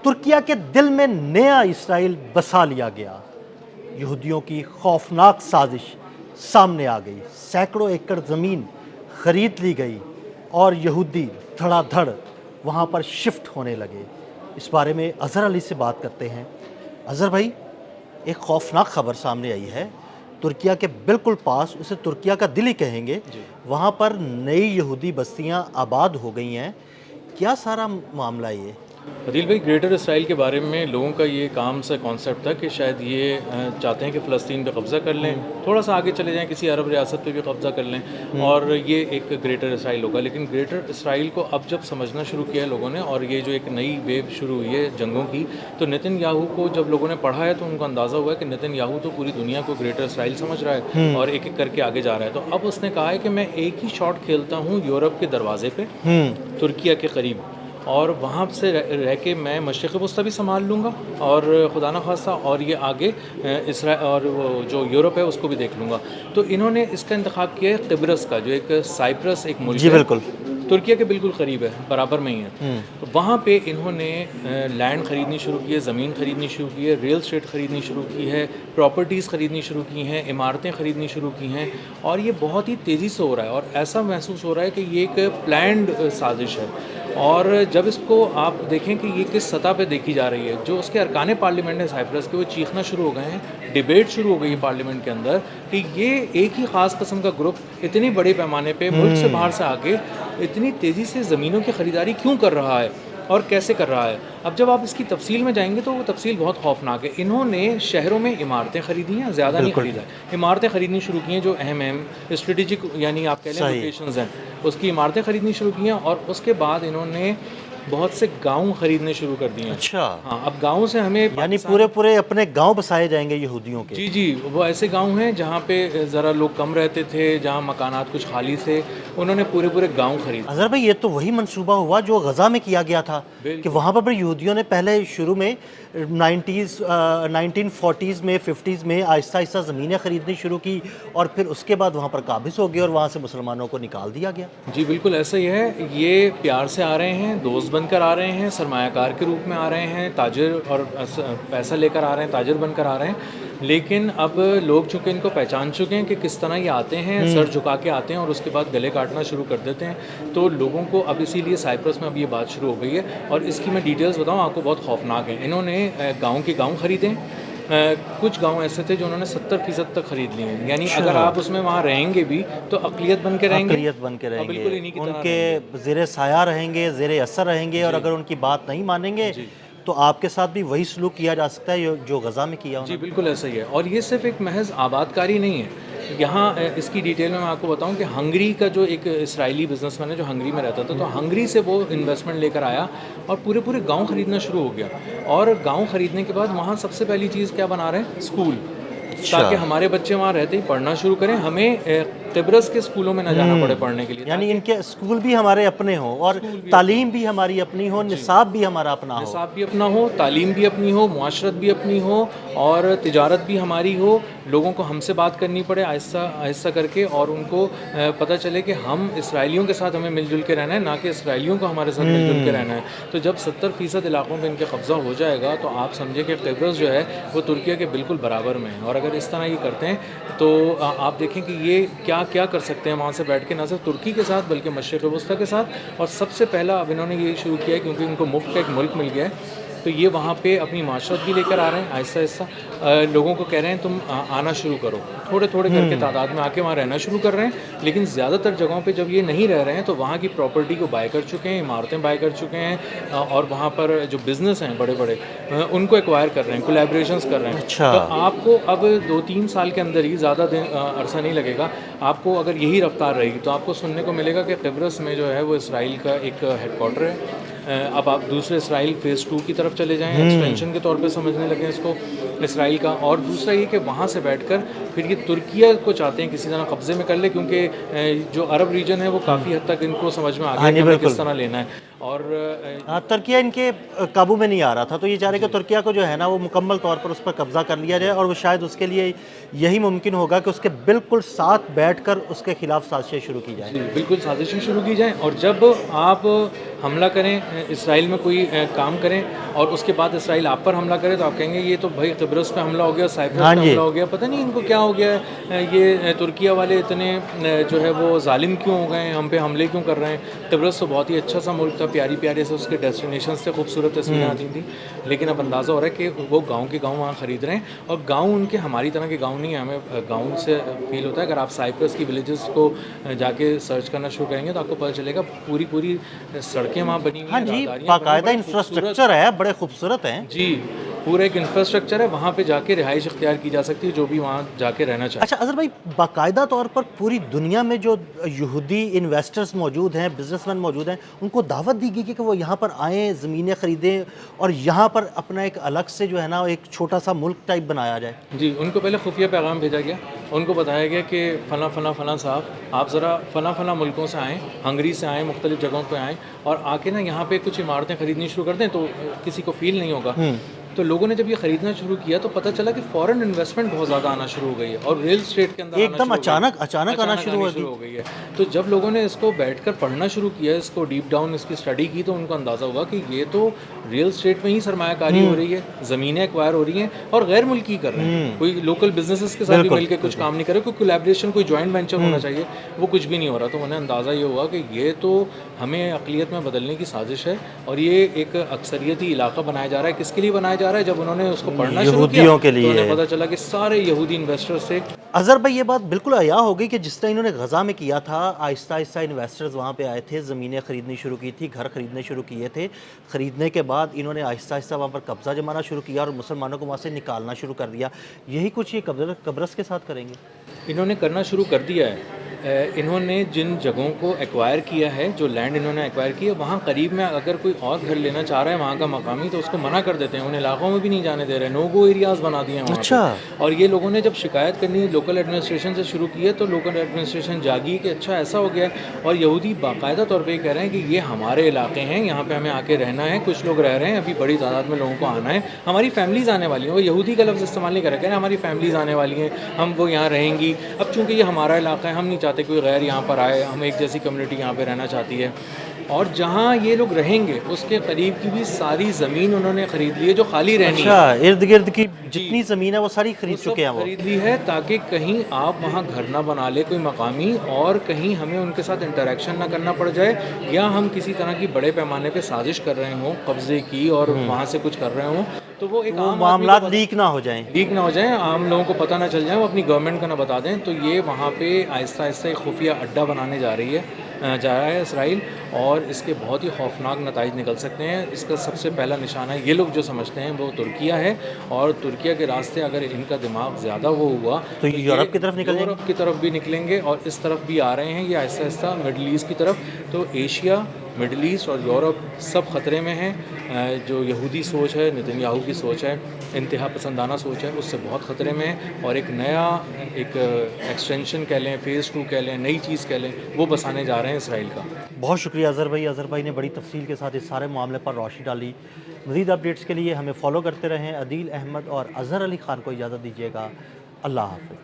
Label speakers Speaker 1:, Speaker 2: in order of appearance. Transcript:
Speaker 1: ترکیہ کے دل میں نیا اسرائیل بسا لیا گیا. یہودیوں کی خوفناک سازش سامنے آ گئی. سینکڑوں ایکڑ زمین خرید لی گئی اور یہودی دھڑا دھڑ وہاں پر شفٹ ہونے لگے. اس بارے میں اظہر علی سے بات کرتے ہیں. اظہر بھائی، ایک خوفناک خبر سامنے آئی ہے ترکیہ کے بالکل پاس، اسے ترکیہ کا دل ہی کہیں گے، وہاں پر نئی یہودی بستیاں آباد ہو گئی ہیں. کیا سارا معاملہ یہ؟
Speaker 2: عدیل بھائی، گریٹر اسرائیل کے بارے میں لوگوں کا یہ کام سا کانسیپٹ تھا کہ شاید یہ چاہتے ہیں کہ فلسطین پہ قبضہ کر لیں، تھوڑا سا آگے چلے جائیں، کسی عرب ریاست پہ بھی قبضہ کر لیں اور یہ ایک گریٹر اسرائیل ہوگا. لیکن گریٹر اسرائیل کو اب جب سمجھنا شروع کیا ہے لوگوں نے، اور یہ جو ایک نئی ویو شروع ہوئی ہے جنگوں کی، تو نتن یاہو کو جب لوگوں نے پڑھا ہے تو ان کو اندازہ ہوا ہے کہ نتن یاہو تو پوری دنیا کو گریٹر اسرائیل سمجھ رہا ہے اور ایک ایک کر کے آگے جا رہا ہے. تو اب اس نے کہا ہے کہ میں ایک ہی شاٹ کھیلتا ہوں یورپ کے دروازے پہ، ترکیہ کے قریب، اور وہاں سے رہ کے میں مشرق وسطی بھی سنبھال لوں گا اور خدا نخواستہ اور یہ آگے اسرائیل اور وہ جو یورپ ہے اس کو بھی دیکھ لوں گا. تو انہوں نے اس کا انتخاب کیا ہے قبرص کا، جو ایک سائپرس ایک ملک
Speaker 1: جی
Speaker 2: ہے،
Speaker 1: بالکل
Speaker 2: ترکیہ کے بالکل قریب ہے، برابر میں ہی ہے. تو وہاں پہ انہوں نے لینڈ خریدنی شروع کی ہے، زمین خریدنی شروع کی ہے، ریل اسٹیٹ خریدنی شروع کی ہے، پراپرٹیز خریدنی شروع کی ہیں، عمارتیں خریدنی شروع کی ہیں، اور یہ بہت ہی تیزی سے ہو رہا ہے اور ایسا محسوس ہو رہا ہے کہ یہ ایک پلانڈ سازش ہے. اور جب اس کو آپ دیکھیں کہ یہ کس سطح پہ دیکھی جا رہی ہے، جو اس کے ارکان پارلیمنٹ ہے سائپرس کے، وہ چیخنا شروع ہو گئے ہیں، ڈیبیٹ شروع ہو گئی ہے پارلیمنٹ کے اندر کہ یہ ایک ہی خاص قسم کا گروپ اتنی بڑے پیمانے پہ ملک سے باہر سے آگے اتنی تیزی سے زمینوں کی خریداری کیوں کر رہا ہے اور کیسے کر رہا ہے. اب جب آپ اس کی تفصیل میں جائیں گے تو وہ تفصیل بہت خوفناک ہے. انہوں نے شہروں میں عمارتیں خریدی ہیں، زیادہ نہیں خریدا ہے، عمارتیں خریدنی شروع کی ہیں جو اہم اسٹریٹجک یعنی آپ کہہ لیں لوکیشنز ہیں، اس کی عمارتیں خریدنی شروع کی ہیں. اور اس کے بعد انہوں نے بہت سے گاؤں خریدنے شروع کر دیے ہیں.
Speaker 1: اچھا،
Speaker 2: ہاں، اب گاؤں سے ہمیں
Speaker 1: یعنی پورے اپنے گاؤں بسائے جائیں گے یہودیوں کے.
Speaker 2: جی وہ ایسے گاؤں ہیں جہاں پہ ذرا لوگ کم رہتے تھے، جہاں مکانات کچھ خالی تھے، انہوں نے پورے گاؤں خرید.
Speaker 1: اظہر بھائی، یہ تو وہی منصوبہ ہوا جو غزہ میں کیا گیا تھا کہ وہاں پر بھی یہودیوں نے پہلے شروع میں 1940s میں 50s میں آہستہ آہستہ زمینیں خریدنی شروع کی اور پھر اس کے بعد وہاں پر قابض ہو گئے اور وہاں سے مسلمانوں کو نکال دیا گیا.
Speaker 2: جی بالکل ایسا ہی ہے. یہ پیار سے آ رہے ہیں، دوست بن کر آ رہے ہیں، سرمایہ کار کے روپ میں آ رہے ہیں، تاجر اور پیسہ لے کر آ رہے ہیں، تاجر بن کر آ رہے ہیں. لیکن اب لوگ چونکہ ان کو پہچان چکے ہیں کہ کس طرح یہ آتے ہیں، سر جھکا کے آتے ہیں اور اس کے بعد گلے کاٹنا شروع کر دیتے ہیں. تو لوگوں کو اب اسی لیے سائپرس میں اب یہ بات شروع ہو گئی ہے. اور اس کی میں ڈیٹیلز بتاؤں آپ کو، بہت خوفناک ہیں. انہوں نے گاؤں کے گاؤں خریدے، کچھ گاؤں ایسے تھے جو انہوں نے 70% تک خرید لیے ہیں. یعنی اگر آپ اس میں وہاں رہیں گے بھی تو اقلیت بن کے رہیں گے، بالکل انہی کی
Speaker 1: ان
Speaker 2: طرح
Speaker 1: کے
Speaker 2: رہیں گے.
Speaker 1: زیر سایہ رہیں گے، زیر اثر رہیں گے، اور اگر ان کی بات نہیں مانیں گے تو آپ کے ساتھ بھی وہی سلوک کیا جا سکتا ہے جو غزہ میں کیا.
Speaker 2: جی بالکل ایسا ہی ہے. اور یہ صرف ایک محض آباد کاری نہیں ہے. یہاں اس کی ڈیٹیل میں آپ کو بتاؤں کہ ہنگری کا جو ایک اسرائیلی بزنس مین ہے جو ہنگری میں رہتا تھا، تو ہنگری سے وہ انویسٹمنٹ لے کر آیا اور پورے گاؤں خریدنا شروع ہو گیا. اور گاؤں خریدنے کے بعد وہاں سب سے پہلی چیز کیا بنا رہے ہیں؟ اسکول، تاکہ ہمارے بچے وہاں رہتے ہی پڑھنا شروع کریں، ہمیں قبرص کے اسکولوں میں نہ جانا پڑے پڑھنے کے لیے.
Speaker 1: یعنی ان کے اسکول بھی ہمارے اپنے ہوں اور تعلیم بھی ہماری اپنی ہو، نصاب بھی ہمارا اپنا ہو.
Speaker 2: نصاب بھی اپنا ہو، تعلیم بھی اپنی ہو، معاشرت بھی اپنی ہو، اور تجارت بھی ہماری ہو. لوگوں کو ہم سے بات کرنی پڑے آہستہ آہستہ کر کے، اور ان کو پتہ چلے کہ ہم اسرائیلیوں کے ساتھ ہمیں مل جل کے رہنا ہے، نہ کہ اسرائیلیوں کو ہمارے ساتھ مل جل کے رہنا ہے. تو جب 70% علاقوں پہ ان کے قبضہ ہو جائے گا تو آپ سمجھے کہ قبرص جو ہے وہ ترکیہ کے بالکل برابر میں ہے. اور اگر اس طرح یہ کرتے ہیں تو آپ دیکھیں کہ یہ کیا کر سکتے ہیں وہاں سے بیٹھ کے، نہ صرف ترکی کے ساتھ بلکہ مشرق وسطیٰ کے ساتھ. اور سب سے پہلا اب انہوں نے یہ شروع کیا ہے کیونکہ ان کو مفت کا ایک ملک مل گیا ہے، تو یہ وہاں پہ اپنی معاشرت بھی لے کر آ رہے ہیں آہستہ آہستہ. لوگوں کو کہہ رہے ہیں تم آنا شروع کرو، تھوڑے کر کے تعداد میں آ کے وہاں رہنا شروع کر رہے ہیں. لیکن زیادہ تر جگہوں پہ جب یہ نہیں رہ رہے ہیں تو وہاں کی پراپرٹی کو بائی کر چکے ہیں، عمارتیں بائی کر چکے ہیں، اور وہاں پر جو بزنس ہیں بڑے ان کو ایکوائر کر رہے ہیں، کولیبریشنز کر رہے ہیں. تو آپ کو اب 2-3 سال کے اندر ہی، زیادہ عرصہ نہیں لگے گا آپ کو، اگر یہی رفتار رہے گی تو آپ کو سننے کو ملے گا کہ قبرص میں جو ہے وہ اسرائیل کا ایک ہیڈ کوارٹر ہے. اب آپ دوسرے اسرائیل فیز 2 کی طرف چلے جائیں، ایکسٹینشن کے طور پہ سمجھنے لگیں اس کو اسرائیل کا. اور دوسرا یہ کہ وہاں سے بیٹھ کر پھر یہ ترکیہ کو چاہتے ہیں کسی طرح قبضے میں کر لے، کیونکہ جو عرب ریجن ہے وہ کافی حد تک ان کو سمجھ میں آ گیا کہ ہمیں کس طرح لینا ہے. اور
Speaker 1: ترکیہ ان کے قابو میں نہیں آ رہا تھا، تو یہ چاہ رہے کہ ترکیہ کو جو ہے نا وہ مکمل طور پر اس پر قبضہ کر لیا جائے، اور وہ شاید اس کے لیے یہی ممکن ہوگا کہ اس کے بالکل ساتھ بیٹھ کر اس کے خلاف سازشیں شروع کی جائیں۔
Speaker 2: جی بالکل سازشیں شروع کی جائیں، اور جب آپ حملہ کریں اسرائیل میں کوئی کام کریں اور اس کے بعد اسرائیل آپ پر حملہ کرے تو آپ کہیں گے یہ تو بھائی قبرص پہ حملہ ہو گیا، سائپرس پہ حملہ ہو گیا، پتہ نہیں ان کو کیا ہو گیا ہے، یہ ترکیہ والے اتنے جو ہے وہ ظالم کیوں ہو گئے ہیں، ہم پہ حملے کیوں کر رہے ہیں۔ قبرص تو بہت ہی اچھا سا ملک تھا، پیاری پیارے سے اس کے ڈیسٹینیشن سے خوبصورت تصویریں آتی تھیں، لیکن اب اندازہ ہو رہا ہے کہ وہ گاؤں کے گاؤں وہاں خرید رہے ہیں، اور گاؤں ان کے ہماری طرح کے گاؤں نہیں ہیں۔ ہمیں گاؤں سے فیل ہوتا ہے، اگر آپ سائپرس کی ولیجز کو جا کے سرچ کرنا شروع کریں گے تو آپ کو پتہ چلے گا پوری سڑکیں وہاں بنی ہوئی
Speaker 1: ہاں
Speaker 2: ہیں،
Speaker 1: جی،
Speaker 2: راہداریاں بنی
Speaker 1: باقاعدہ
Speaker 2: بڑی
Speaker 1: انفراسٹرکچر ہے، بڑے خوبصورت ہیں۔
Speaker 2: جی پورا ایک انفراسٹرکچر ہے، وہاں پہ جا کے رہائش اختیار کی جا سکتی ہے جو بھی وہاں جا کے رہنا چاہے۔
Speaker 1: اچھا اظہر بھائی، باقاعدہ طور پر پوری دنیا میں جو یہودی انویسٹرز موجود ہیں، بزنس مین موجود ہیں، ان کو دعوت دی گئی کہ وہ یہاں پر آئیں، زمینیں خریدیں، اور یہاں پر اپنا ایک الگ سے جو ہے نا ایک چھوٹا سا ملک ٹائپ بنایا جائے۔
Speaker 2: جی ان کو پہلے خفیہ پیغام بھیجا گیا، ان کو بتایا گیا کہ فلاں فلاں فلاں صاحب آپ ذرا فلاں فلاں ملکوں سے آئیں، ہنگری سے آئیں، مختلف جگہوں پہ آئیں، اور آ کے نا یہاں پہ کچھ عمارتیں خریدنی شروع کر دیں تو کسی کو فیل نہیں ہوگا۔ تو لوگوں نے جب یہ خریدنا شروع کیا تو پتہ چلا کہ فورن انویسٹمنٹ بہت زیادہ آنا شروع ہو گئی ہے، اور ریل اسٹیٹ کے اندر
Speaker 1: ایک دم اچانک آنا شروع
Speaker 2: ہو گئی ہے۔ تو جب لوگوں نے اس کو بیٹھ کر پڑھنا شروع کیا، اس کو ڈیپ ڈاؤن اس کی اسٹڈی کی، تو ان کو اندازہ ہوا کہ یہ تو ریل اسٹیٹ میں ہی سرمایہ کاری ہو رہی ہے، زمینیں ایکوائر ہو رہی ہیں، اور غیر ملکی کر رہے ہیں، کوئی لوکل بزنسز کے ساتھ بھی مل کے کچھ کام نہیں کر رہے، کوئی کولیبریشن، کوئی جوائنٹ وینچر ہونا چاہیے، وہ کچھ بھی نہیں ہو رہا۔ تو انہیں اندازہ یہ ہوا کہ یہ تو ہمیں اقلیت میں بدلنے کی سازش ہے، اور یہ ایک اکثریتی علاقہ بنایا جا رہا ہے۔ کس کے لیے بنایا جا رہا ہے؟ جب انہوں نے اس کو پڑھنا شروع کیا
Speaker 1: یہودیوں کے
Speaker 2: تو
Speaker 1: لیے۔
Speaker 2: انہیں پتہ چلا کہ سارے یہودی انویسٹر سے
Speaker 1: اظہر بھائی، یہ بات بالکل عیاں ہو گئی کہ جس طرح انہوں نے غزہ میں کیا تھا، آہستہ آہستہ انویسٹرز وہاں پہ آئے تھے، زمینیں خریدنی شروع کی تھی، گھر خریدنے شروع کیے تھے، خریدنے کے بعد انہوں نے آہستہ آہستہ وہاں پر قبضہ جمانا شروع کیا اور مسلمانوں کو وہاں سے نکالنا شروع کر دیا۔ یہی کچھ یہ قبرص کے ساتھ کریں گے؟
Speaker 2: انہوں نے کرنا شروع کر دیا ہے۔ انہوں نے جن جگہوں کو ایکوائر کیا ہے، جو لینڈ انہوں نے ایکوائر کی ہے، وہاں قریب میں اگر کوئی اور گھر لینا چاہ رہا ہے وہاں کا مقامی تو اس کو منع کر دیتے ہیں، ان علاقوں میں بھی نہیں جانے دے رہے، نو گو ایریاز بنا دیے ہیں وہاں پہ۔ اور یہ لوگوں نے جب شکایت کرنی لوکل ایڈمنسٹریشن سے شروع کی ہے تو لوکل ایڈمنسٹریشن جاگی کہ اچھا ایسا ہو گیا ہے، اور یہودی باقاعدہ طور پہ یہ کہہ رہے ہیں کہ یہ ہمارے علاقے ہیں، یہاں پہ ہمیں آ کے رہنا ہے، کچھ لوگ رہ رہے ہیں، ابھی بڑی تعداد میں لوگوں کو آنا ہے، ہماری فیملیز آنے والی ہیں۔ وہ یہودی کا لفظ استعمال نہیں کر رہے، کہہ رہے ہیں ہماری فیملیز آنے والی ہیں، ہم وہ یہاں رہیں گی۔ اب چونکہ یہ ہمارا علاقہ ہے، ہم نہیں چاہتے کوئی غیر یہاں پر آئے، ہم ایک جیسی کمیونٹی یہاں پہ رہنا چاہتی ہے، اور جہاں یہ لوگ رہیں گے اس کے قریب کی بھی ساری زمین انہوں نے خرید لی ہے جو خالی رہنی ہے۔
Speaker 1: اچھا، ارد گرد کی جتنی زمین ہے وہ ساری خرید چکے ہیں وہ؟
Speaker 2: خرید لی ہے تاکہ کہیں آپ وہاں گھر نہ بنا لے کوئی مقامی، اور کہیں ہمیں ان کے ساتھ انٹریکشن نہ کرنا پڑ جائے، یا ہم کسی طرح کی بڑے پیمانے پہ سازش کر رہے ہوں قبضے کی اور وہاں سے کچھ کر رہے ہوں تو وہ ایک عام
Speaker 1: معاملات لیک نہ ہو جائیں،
Speaker 2: عام لوگوں کو پتہ نہ چل جائیں، وہ اپنی گورنمنٹ کو نہ بتا دیں۔ تو یہ وہاں پہ آہستہ آہستہ ایک خفیہ اڈہ بنانے جا رہا ہے اسرائیل، اور اس کے بہت ہی خوفناک نتائج نکل سکتے ہیں۔ اس کا سب سے پہلا نشانہ یہ لوگ جو سمجھتے ہیں وہ ترکیہ ہے، اور ترکیہ کے راستے اگر ان کا دماغ زیادہ وہ ہوا
Speaker 1: تو یورپ کی طرف نکل جائیں گے،
Speaker 2: یورپ کی طرف بھی نکلیں گے، اور اس طرف بھی آ رہے ہیں یہ آہستہ آہستہ مڈل ایسٹ کی طرف۔ تو ایشیا، مڈل ایسٹ اور یورپ سب خطرے میں ہیں۔ جو یہودی سوچ ہے، نتن یاہو کی سوچ ہے، انتہا پسندانہ سوچ ہے، اس سے بہت خطرے میں ہے، اور ایک نیا ایک ایکسٹینشن کہہ لیں، فیز 2 کہہ لیں، نئی چیز کہہ لیں، وہ بسانے جا رہے ہیں اسرائیل کا۔
Speaker 1: بہت شکریہ اظہر بھائی۔ اظہر بھائی نے بڑی تفصیل کے ساتھ اس سارے معاملے پر روشنی ڈالی۔ مزید اپڈیٹس کے لیے ہمیں فالو کرتے رہیں۔ عدیل احمد اور اظہر علی خان کو اجازت دیجیے گا۔ اللہ حافظ۔